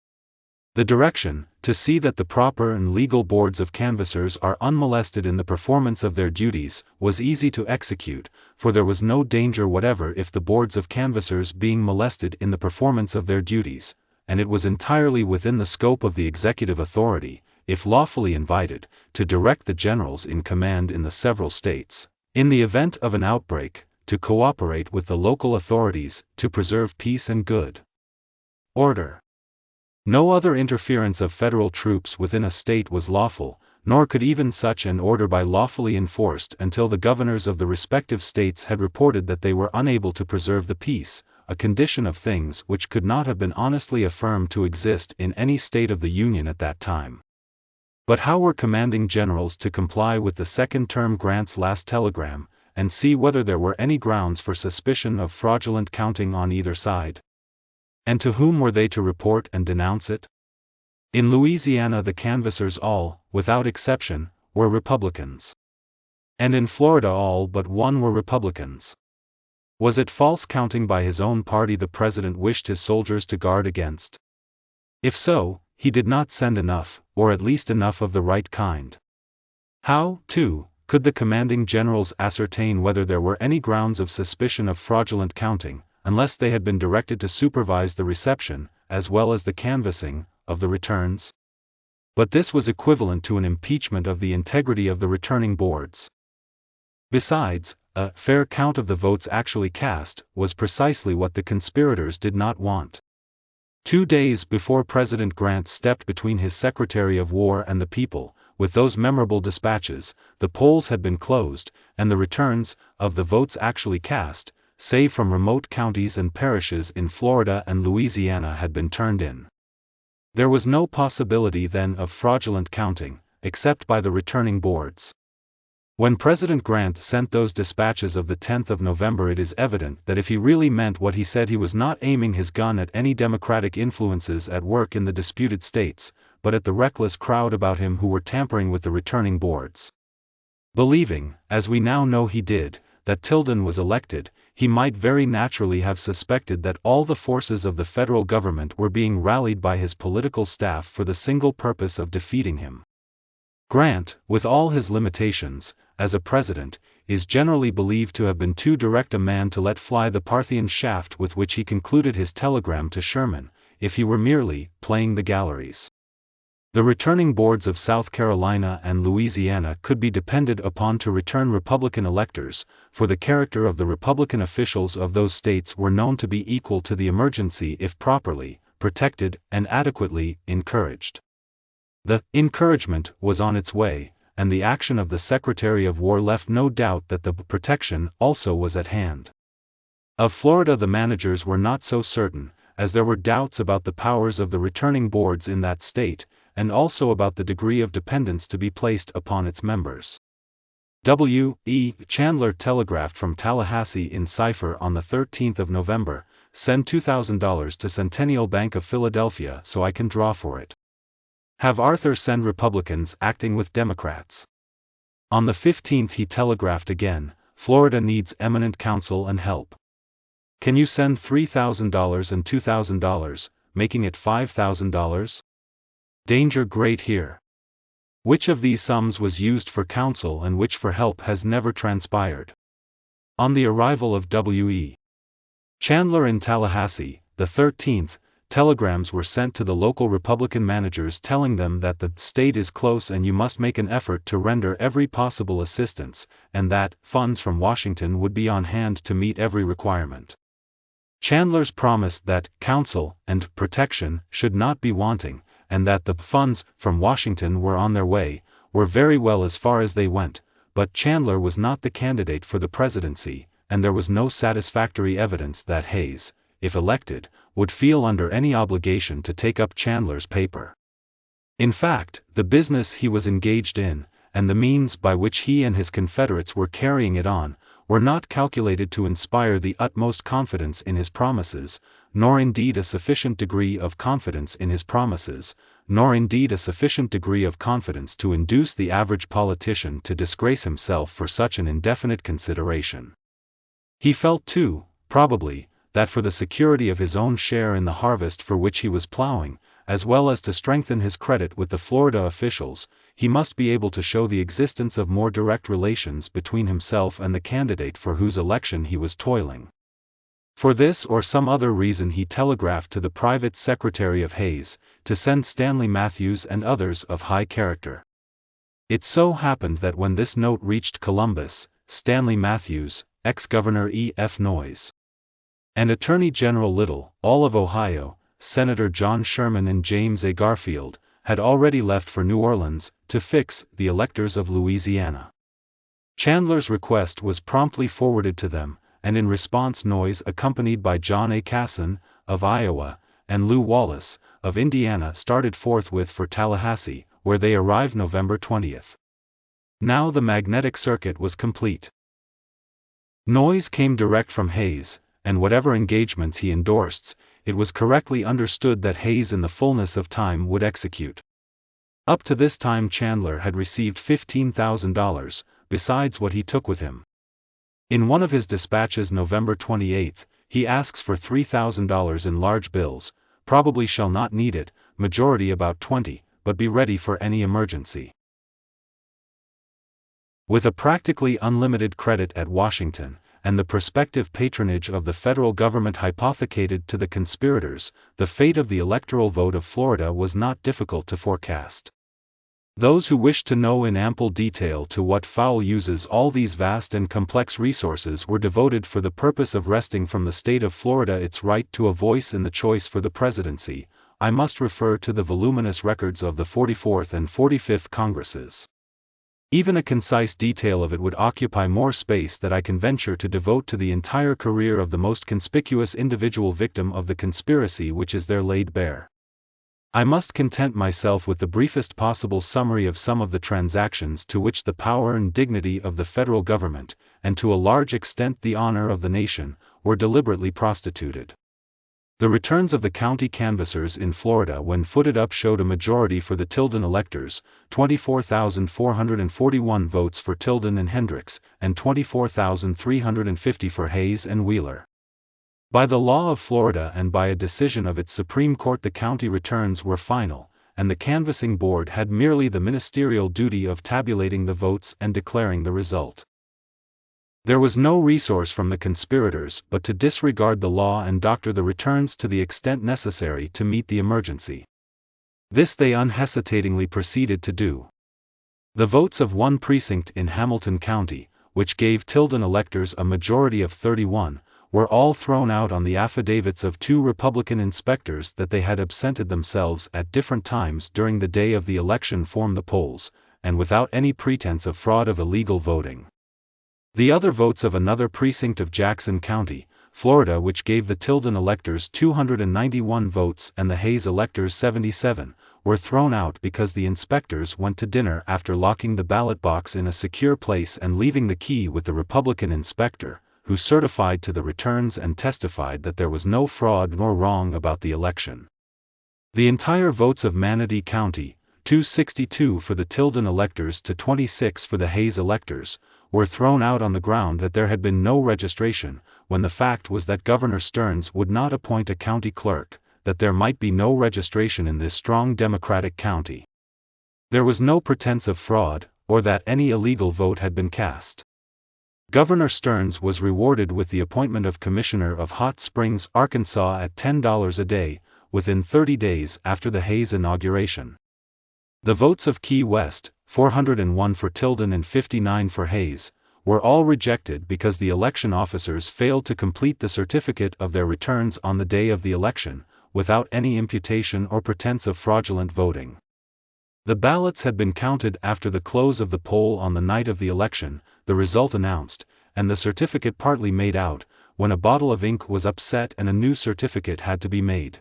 The direction, to see that the proper and legal boards of canvassers are unmolested in the performance of their duties, was easy to execute, for there was no danger whatever if the boards of canvassers being molested in the performance of their duties, and it was entirely within the scope of the executive authority, if lawfully invited, to direct the generals in command in the several states, in the event of an outbreak, to cooperate with the local authorities to preserve peace and good order. No other interference of federal troops within a state was lawful, nor could even such an order be lawfully enforced until the governors of the respective states had reported that they were unable to preserve the peace, a condition of things which could not have been honestly affirmed to exist in any state of the Union at that time. But how were commanding generals to comply with the second-term Grant's last telegram, and see whether there were any grounds for suspicion of fraudulent counting on either side? And to whom were they to report and denounce it? In Louisiana the canvassers all, without exception, were Republicans. And in Florida all but one were Republicans. Was it false counting by his own party the president wished his soldiers to guard against? If so, he did not send enough, or at least enough of the right kind. How, too, could the commanding generals ascertain whether there were any grounds of suspicion of fraudulent counting, unless they had been directed to supervise the reception, as well as the canvassing, of the returns? But this was equivalent to an impeachment of the integrity of the returning boards. Besides, a fair count of the votes actually cast was precisely what the conspirators did not want. 2 days before President Grant stepped between his Secretary of War and the people, with those memorable dispatches, the polls had been closed, and the returns, of the votes actually cast, save from remote counties and parishes in Florida and Louisiana, had been turned in. There was no possibility then of fraudulent counting, except by the returning boards. When President Grant sent those dispatches of the 10th of November, it is evident that if he really meant what he said, he was not aiming his gun at any Democratic influences at work in the disputed states, but at the reckless crowd about him who were tampering with the returning boards. Believing, as we now know he did, that Tilden was elected, he might very naturally have suspected that all the forces of the federal government were being rallied by his political staff for the single purpose of defeating him. Grant, with all his limitations, as a president, is generally believed to have been too direct a man to let fly the Parthian shaft with which he concluded his telegram to Sherman, if he were merely playing the galleries. The returning boards of South Carolina and Louisiana could be depended upon to return Republican electors, for the character of the Republican officials of those states were known to be equal to the emergency if properly protected and adequately encouraged. The encouragement was on its way, and the action of the Secretary of War left no doubt that the protection also was at hand. Of Florida the managers were not so certain, as there were doubts about the powers of the returning boards in that state, and also about the degree of dependence to be placed upon its members. W. E. Chandler telegraphed from Tallahassee in cipher on the 13th of November, "Send $2,000 to Centennial Bank of Philadelphia so I can draw for it. Have Arthur send Republicans acting with Democrats." On the 15th he telegraphed again, "Florida needs eminent counsel and help. Can you send $3,000 and $2,000, making it $5,000? Danger great here." Which of these sums was used for counsel and which for help has never transpired. On the arrival of W. E. Chandler in Tallahassee, the 13th, telegrams were sent to the local Republican managers telling them that the state is close and you must make an effort to render every possible assistance, and that funds from Washington would be on hand to meet every requirement. Chandler's promised that counsel and protection should not be wanting, and that the funds from Washington were on their way, were very well as far as they went, but Chandler was not the candidate for the presidency, and there was no satisfactory evidence that Hayes, if elected, would feel under any obligation to take up Chandler's paper. In fact, the business he was engaged in, and the means by which he and his Confederates were carrying it on, were not calculated to inspire the utmost confidence in his promises, nor indeed a sufficient degree of confidence in his promises, nor indeed a sufficient degree of confidence to induce the average politician to disgrace himself for such an indefinite consideration. He felt too, probably, that for the security of his own share in the harvest for which he was plowing, as well as to strengthen his credit with the Florida officials, he must be able to show the existence of more direct relations between himself and the candidate for whose election he was toiling. For this or some other reason he telegraphed to the private secretary of Hayes, to send Stanley Matthews and others of high character. It so happened that when this note reached Columbus, Stanley Matthews, ex-Governor E. F. Noyes, and Attorney General Little, all of Ohio, Senator John Sherman and James A. Garfield, had already left for New Orleans, to fix the electors of Louisiana. Chandler's request was promptly forwarded to them, and in response Noyes, accompanied by John A. Casson, of Iowa, and Lew Wallace, of Indiana, started forthwith for Tallahassee, where they arrived November 20th. Now the magnetic circuit was complete. Noyes came direct from Hayes, and whatever engagements he endorsed, it was correctly understood that Hayes in the fullness of time would execute. Up to this time Chandler had received $15,000, besides what he took with him. In one of his dispatches November 28, he asks for $3,000 in large bills, probably shall not need it, majority about 20, but be ready for any emergency. With a practically unlimited credit at Washington, and the prospective patronage of the federal government hypothecated to the conspirators, the fate of the electoral vote of Florida was not difficult to forecast. Those who wished to know in ample detail to what foul uses all these vast and complex resources were devoted for the purpose of wresting from the state of Florida its right to a voice in the choice for the presidency, I must refer to the voluminous records of the 44th and 45th Congresses. Even a concise detail of it would occupy more space than I can venture to devote to the entire career of the most conspicuous individual victim of the conspiracy which is there laid bare. I must content myself with the briefest possible summary of some of the transactions to which the power and dignity of the federal government, and to a large extent the honor of the nation, were deliberately prostituted. The returns of the county canvassers in Florida when footed up showed a majority for the Tilden electors, 24,441 votes for Tilden and Hendricks, and 24,350 for Hayes and Wheeler. By the law of Florida and by a decision of its Supreme Court the county returns were final, and the canvassing board had merely the ministerial duty of tabulating the votes and declaring the result. There was no resource from the conspirators but to disregard the law and doctor the returns to the extent necessary to meet the emergency. This they unhesitatingly proceeded to do. The votes of one precinct in Hamilton County, which gave Tilden electors a majority of 31, were all thrown out on the affidavits of two Republican inspectors that they had absented themselves at different times during the day of the election from the polls, and without any pretense of fraud of illegal voting. The other votes of another precinct of Jackson County, Florida, which gave the Tilden electors 291 votes and the Hayes electors 77, were thrown out because the inspectors went to dinner after locking the ballot box in a secure place and leaving the key with the Republican inspector, who certified to the returns and testified that there was no fraud nor wrong about the election. The entire votes of Manatee County, 262 for the Tilden electors to 26 for the Hayes electors, were thrown out on the ground that there had been no registration, when the fact was that Governor Stearns would not appoint a county clerk, that there might be no registration in this strong Democratic county. There was no pretense of fraud, or that any illegal vote had been cast. Governor Stearns was rewarded with the appointment of Commissioner of Hot Springs, Arkansas at $10 a day, within 30 days after the Hayes inauguration. The votes of Key West, 401 for Tilden and 59 for Hayes, were all rejected because the election officers failed to complete the certificate of their returns on the day of the election, without any imputation or pretense of fraudulent voting. The ballots had been counted after the close of the poll on the night of the election, the result announced, and the certificate partly made out, when a bottle of ink was upset and a new certificate had to be made.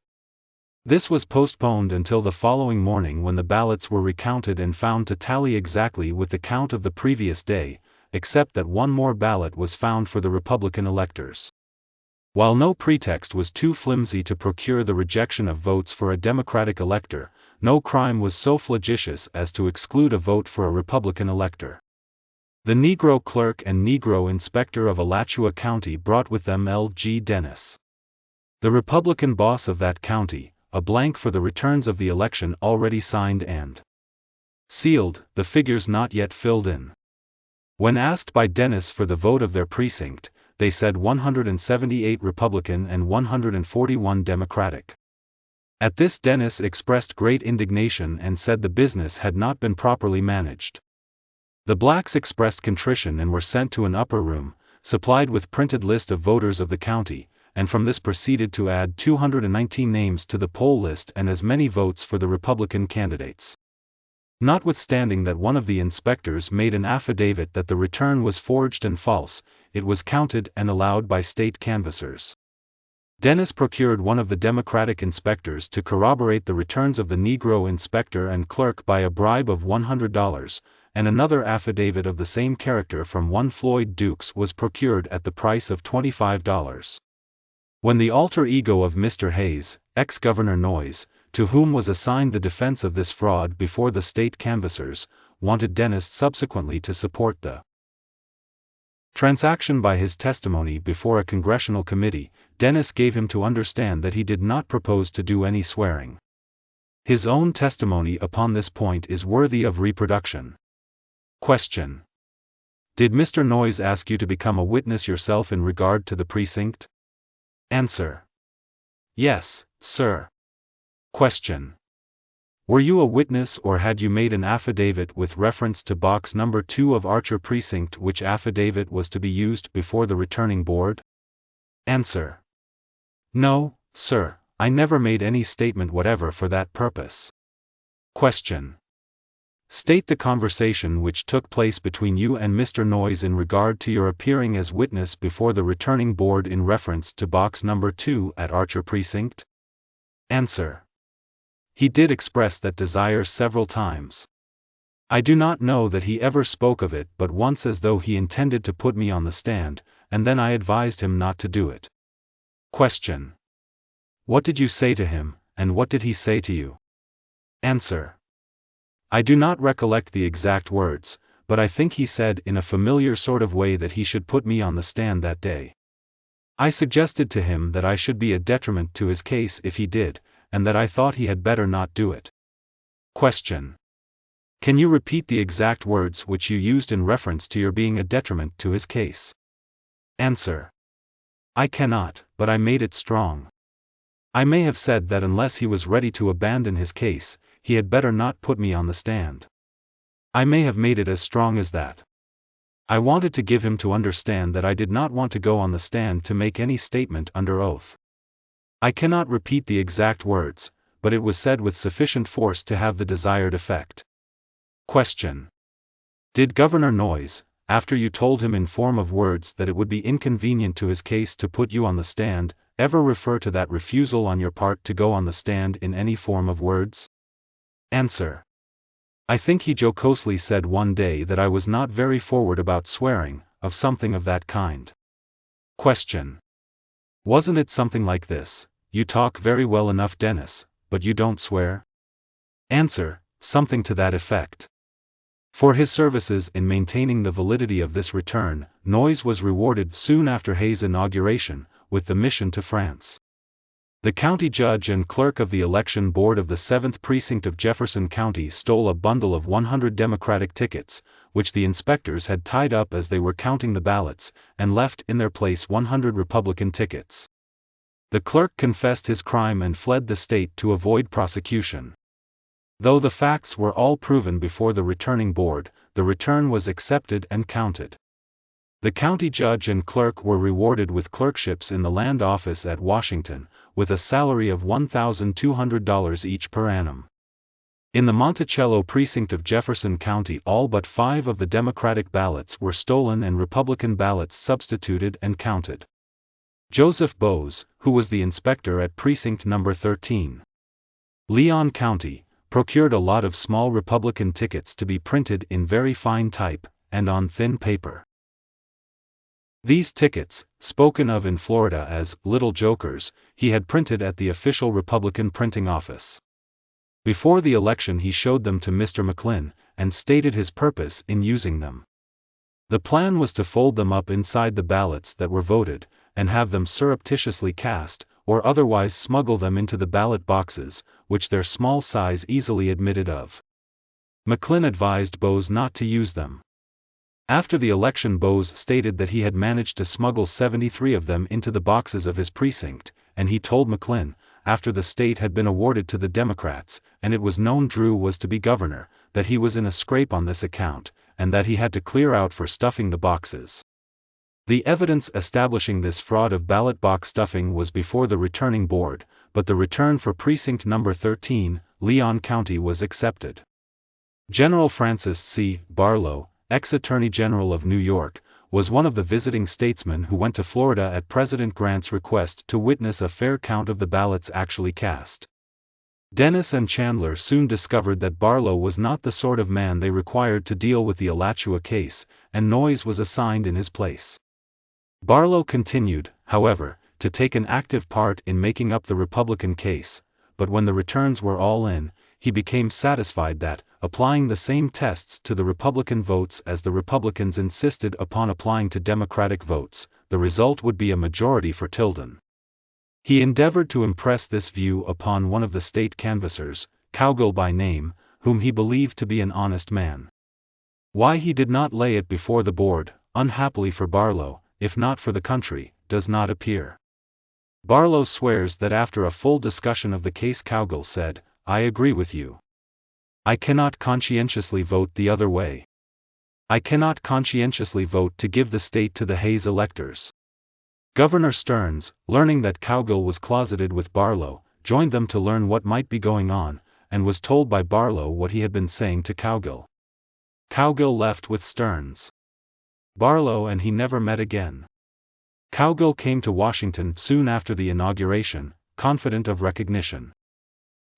This was postponed until the following morning when the ballots were recounted and found to tally exactly with the count of the previous day, except that one more ballot was found for the Republican electors. While no pretext was too flimsy to procure the rejection of votes for a Democratic elector, no crime was so flagitious as to exclude a vote for a Republican elector. The Negro clerk and Negro inspector of Alachua County brought with them L.G. Dennis, the Republican boss of that county, a blank for the returns of the election already signed and sealed, the figures not yet filled in. When asked by Dennis for the vote of their precinct, they said 178 Republican and 141 Democratic. At this Dennis expressed great indignation and said the business had not been properly managed. The blacks expressed contrition and were sent to an upper room, supplied with printed list of voters of the county, and from this proceeded to add 219 names to the poll list and as many votes for the Republican candidates. Notwithstanding that one of the inspectors made an affidavit that the return was forged and false, it was counted and allowed by state canvassers. Dennis procured one of the Democratic inspectors to corroborate the returns of the Negro inspector and clerk by a bribe of $100, and another affidavit of the same character from one Floyd Dukes was procured at the price of $25. When the alter ego of Mr. Hayes, ex-Governor Noyes, to whom was assigned the defense of this fraud before the state canvassers, wanted Dennis subsequently to support the transaction by his testimony before a congressional committee, Dennis gave him to understand that he did not propose to do any swearing. His own testimony upon this point is worthy of reproduction. Question: Did Mr. Noyes ask you to become a witness yourself in regard to the precinct? Answer: Yes, sir. Question: Were you a witness or had you made an affidavit with reference to box number 2 of Archer Precinct, which affidavit was to be used before the returning board? Answer: No, sir, I never made any statement whatever for that purpose. Question: State the conversation which took place between you and Mr. Noyes in regard to your appearing as witness before the returning board in reference to box number 2 at Archer Precinct. Answer: He did express that desire several times. I do not know that he ever spoke of it but once as though he intended to put me on the stand, and then I advised him not to do it. Question: What did you say to him, and what did he say to you? Answer: I do not recollect the exact words, but I think he said in a familiar sort of way that he should put me on the stand that day. I suggested to him that I should be a detriment to his case if he did, and that I thought he had better not do it. Question: Can you repeat the exact words which you used in reference to your being a detriment to his case? Answer: I cannot, but I made it strong. I may have said that unless he was ready to abandon his case, he had better not put me on the stand. I may have made it as strong as that. I wanted to give him to understand that I did not want to go on the stand to make any statement under oath. I cannot repeat the exact words, but it was said with sufficient force to have the desired effect. Question: Did Governor Noyes, after you told him in form of words that it would be inconvenient to his case to put you on the stand, ever refer to that refusal on your part to go on the stand in any form of words? Answer: I think he jocosely said one day that I was not very forward about swearing, of something of that kind. Question: Wasn't it something like this: You talk very well enough, Dennis, but you don't swear? Answer: Something to that effect. For his services in maintaining the validity of this return, Noyes was rewarded soon after Hayes' inauguration, with the mission to France. The county judge and clerk of the election board of the 7th Precinct of Jefferson County stole a bundle of 100 Democratic tickets, which the inspectors had tied up as they were counting the ballots, and left in their place 100 Republican tickets. The clerk confessed his crime and fled the state to avoid prosecution. Though the facts were all proven before the returning board, the return was accepted and counted. The county judge and clerk were rewarded with clerkships in the land office at Washington, with a salary of $1,200 each per annum. In the Monticello precinct of Jefferson County, all but 5 of the Democratic ballots were stolen and Republican ballots substituted and counted. Joseph Bowes, who was the inspector at precinct number 13, Leon County, procured a lot of small Republican tickets to be printed in very fine type, and on thin paper. These tickets, spoken of in Florida as "little jokers," he had printed at the official Republican printing office. Before the election he showed them to Mr. McClin, and stated his purpose in using them. The plan was to fold them up inside the ballots that were voted, and have them surreptitiously cast, or otherwise smuggle them into the ballot boxes, which their small size easily admitted of. McClin advised Bose not to use them. After the election, Bose stated that he had managed to smuggle 73 of them into the boxes of his precinct, and he told McClin, after the state had been awarded to the Democrats, and it was known Drew was to be governor, that he was in a scrape on this account, and that he had to clear out for stuffing the boxes. The evidence establishing this fraud of ballot box stuffing was before the returning board, but the return for precinct number 13, Leon County, was accepted. General Francis C. Barlow, ex-Attorney General of New York, was one of the visiting statesmen who went to Florida at President Grant's request to witness a fair count of the ballots actually cast. Dennis and Chandler soon discovered that Barlow was not the sort of man they required to deal with the Alachua case, and Noyes was assigned in his place. Barlow continued, however, to take an active part in making up the Republican case, but when the returns were all in, he became satisfied that, applying the same tests to the Republican votes as the Republicans insisted upon applying to Democratic votes, the result would be a majority for Tilden. He endeavored to impress this view upon one of the state canvassers, Cowgill by name, whom he believed to be an honest man. Why he did not lay it before the board, unhappily for Barlow, if not for the country, does not appear. Barlow swears that after a full discussion of the case Cowgill said, "I agree with you. I cannot conscientiously vote the other way. I cannot conscientiously vote to give the state to the Hayes electors." Governor Stearns, learning that Cowgill was closeted with Barlow, joined them to learn what might be going on, and was told by Barlow what he had been saying to Cowgill. Cowgill left with Stearns. Barlow and he never met again. Cowgill came to Washington soon after the inauguration, confident of recognition.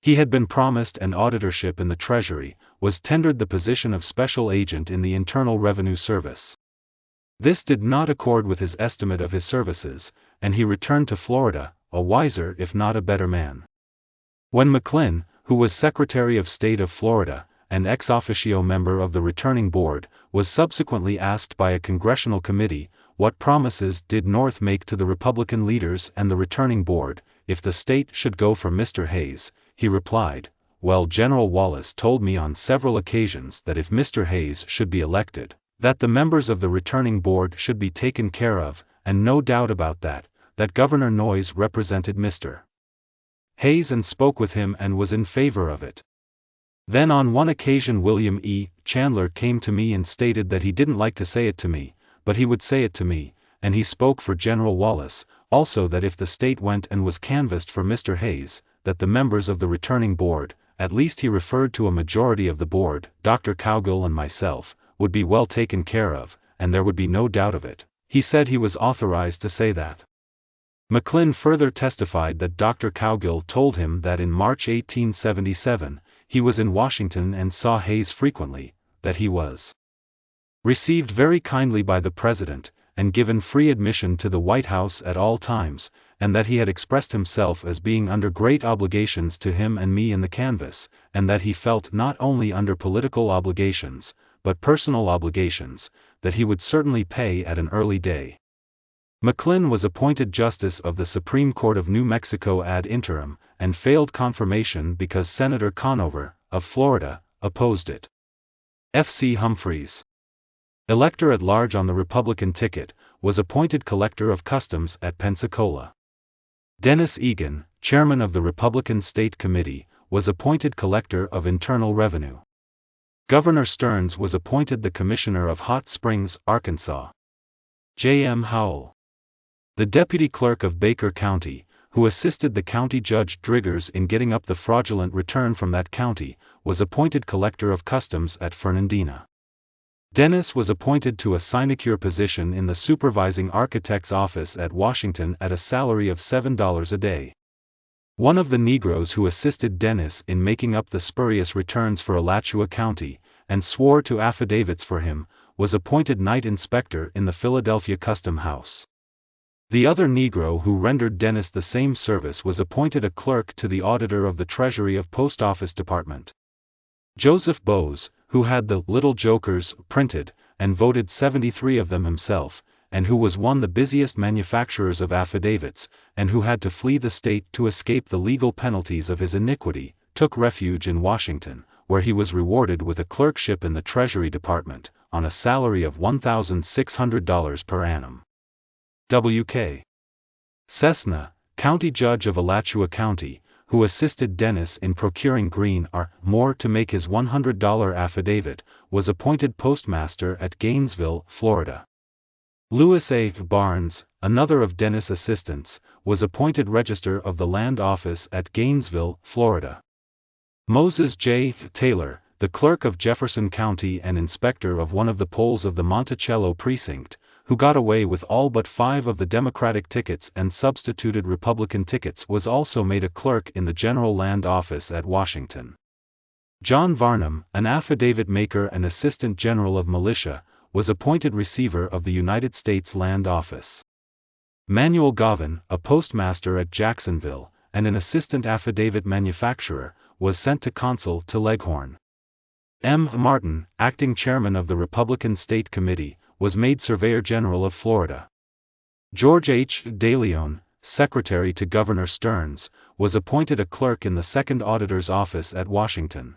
He had been promised an auditorship in the Treasury, was tendered the position of special agent in the Internal Revenue Service. This did not accord with his estimate of his services, and he returned to Florida, a wiser if not a better man. When McClin, who was Secretary of State of Florida, and ex officio member of the returning board, was subsequently asked by a congressional committee, what promises did North make to the Republican leaders and the returning board, if the state should go for Mr. Hayes, he replied, "Well, General Wallace told me on several occasions that if Mr. Hayes should be elected, that the members of the returning board should be taken care of, and no doubt about that, that Governor Noyes represented Mr. Hayes and spoke with him and was in favor of it." Then on one occasion William E. Chandler came to me and stated that he didn't like to say it to me, but he would say it to me, and he spoke for General Wallace, also that if the state went and was canvassed for Mr. Hayes, that the members of the returning board, at least he referred to a majority of the board, Dr. Cowgill and myself, would be well taken care of, and there would be no doubt of it. He said he was authorized to say that. McClin further testified that Dr. Cowgill told him that in March 1877, he was in Washington and saw Hayes frequently, that he was received very kindly by the President, and given free admission to the White House at all times, and that he had expressed himself as being under great obligations to him and me in the canvass, and that he felt not only under political obligations, but personal obligations, that he would certainly pay at an early day. McClin was appointed Justice of the Supreme Court of New Mexico ad interim, and failed confirmation because Senator Conover, of Florida, opposed it. F.C. Humphreys, elector at large on the Republican ticket, was appointed Collector of Customs at Pensacola. Dennis Egan, Chairman of the Republican State Committee, was appointed Collector of Internal Revenue. Governor Stearns was appointed the Commissioner of Hot Springs, Arkansas. J.M. Howell, the Deputy Clerk of Baker County, who assisted the county judge Driggers in getting up the fraudulent return from that county, was appointed Collector of Customs at Fernandina. Dennis was appointed to a sinecure position in the supervising architect's office at Washington at a salary of $7 a day. One of the Negroes who assisted Dennis in making up the spurious returns for Alachua County, and swore to affidavits for him, was appointed night inspector in the Philadelphia Custom House. The other Negro who rendered Dennis the same service was appointed a clerk to the auditor of the Treasury of Post Office Department. Joseph Bowes, who had the Little Jokers printed, and voted 73 of them himself, and who was one of the busiest manufacturers of affidavits, and who had to flee the state to escape the legal penalties of his iniquity, took refuge in Washington, where he was rewarded with a clerkship in the Treasury Department, on a salary of $1,600 per annum. W.K. Cessna, county judge of Alachua County, who assisted Dennis in procuring Green R. Moore to make his $100 affidavit, was appointed postmaster at Gainesville, Florida. Lewis A. Barnes, another of Dennis' assistants, was appointed register of the land office at Gainesville, Florida. Moses J. Taylor, the clerk of Jefferson County and inspector of one of the polls of the Monticello precinct, who got away with all but 5 of the Democratic tickets and substituted Republican tickets, was also made a clerk in the General Land Office at Washington. John Varnum, an affidavit maker and assistant general of militia, was appointed receiver of the United States Land Office. Manuel Govan, a postmaster at Jacksonville, and an assistant affidavit manufacturer, was sent to consul to Leghorn. M. Martin, acting chairman of the Republican State Committee, was made Surveyor General of Florida. George H. DeLeon, secretary to Governor Stearns, was appointed a clerk in the Second Auditor's Office at Washington.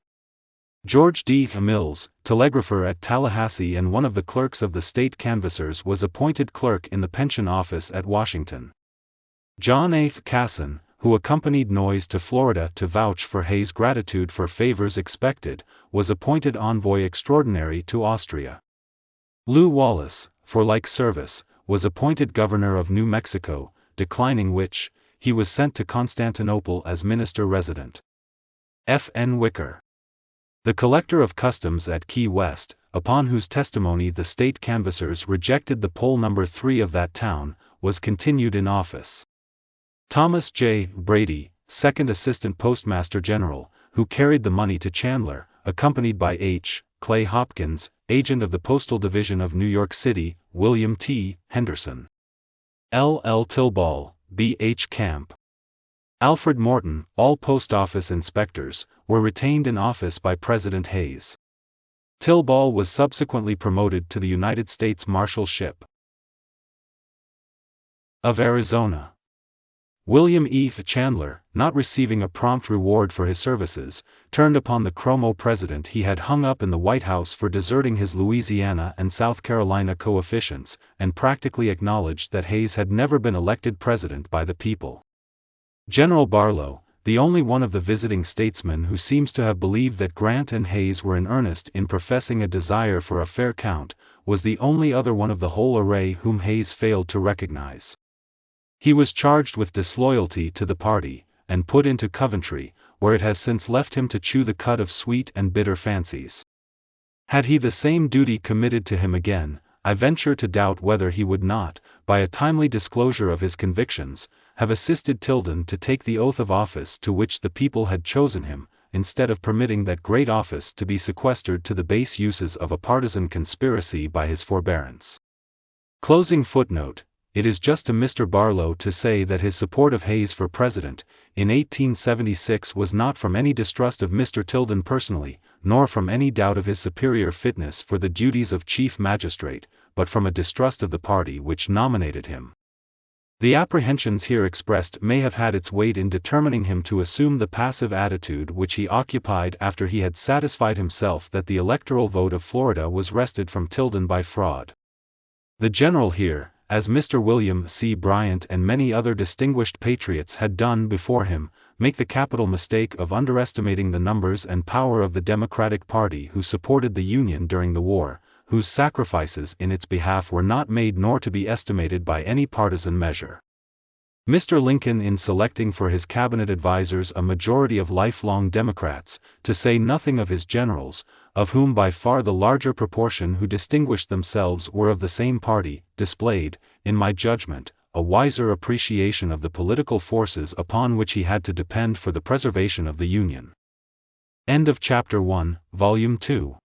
George D. Mills, telegrapher at Tallahassee and one of the clerks of the state canvassers, was appointed clerk in the Pension Office at Washington. John A. Casson, who accompanied Noyes to Florida to vouch for Hayes' gratitude for favors expected, was appointed envoy extraordinary to Austria. Lew Wallace, for like service, was appointed governor of New Mexico, declining which, he was sent to Constantinople as minister resident. F. N. Wicker, the collector of customs at Key West, upon whose testimony the state canvassers rejected the poll number 3 of that town, was continued in office. Thomas J. Brady, second assistant postmaster general, who carried the money to Chandler, accompanied by H. Clay Hopkins, agent of the Postal Division of New York City, William T. Henderson, L. L. Tilball, B. H. Camp, Alfred Morton. All post office inspectors were retained in office by President Hayes. Tilball was subsequently promoted to the United States Marshalship of Arizona. William E. Chandler, not receiving a prompt reward for his services, turned upon the chromo president he had hung up in the White House for deserting his Louisiana and South Carolina coefficients, and practically acknowledged that Hayes had never been elected president by the people. General Barlow, the only one of the visiting statesmen who seems to have believed that Grant and Hayes were in earnest in professing a desire for a fair count, was the only other one of the whole array whom Hayes failed to recognize. He was charged with disloyalty to the party, and put into Coventry, where it has since left him to chew the cud of sweet and bitter fancies. Had he the same duty committed to him again, I venture to doubt whether he would not, by a timely disclosure of his convictions, have assisted Tilden to take the oath of office to which the people had chosen him, instead of permitting that great office to be sequestered to the base uses of a partisan conspiracy by his forbearance. Closing footnote. It is just to Mr. Barlow to say that his support of Hayes for president, in 1876 was not from any distrust of Mr. Tilden personally, nor from any doubt of his superior fitness for the duties of chief magistrate, but from a distrust of the party which nominated him. The apprehensions here expressed may have had its weight in determining him to assume the passive attitude which he occupied after he had satisfied himself that the electoral vote of Florida was wrested from Tilden by fraud. The general here, as Mr. William C. Bryant and many other distinguished patriots had done before him, make the capital mistake of underestimating the numbers and power of the Democratic Party who supported the Union during the war, whose sacrifices in its behalf were not made nor to be estimated by any partisan measure. Mr. Lincoln, in selecting for his cabinet advisers a majority of lifelong Democrats, to say nothing of his generals, of whom by far the larger proportion who distinguished themselves were of the same party, displayed, in my judgment, a wiser appreciation of the political forces upon which he had to depend for the preservation of the Union. End of Chapter 1, Volume 2.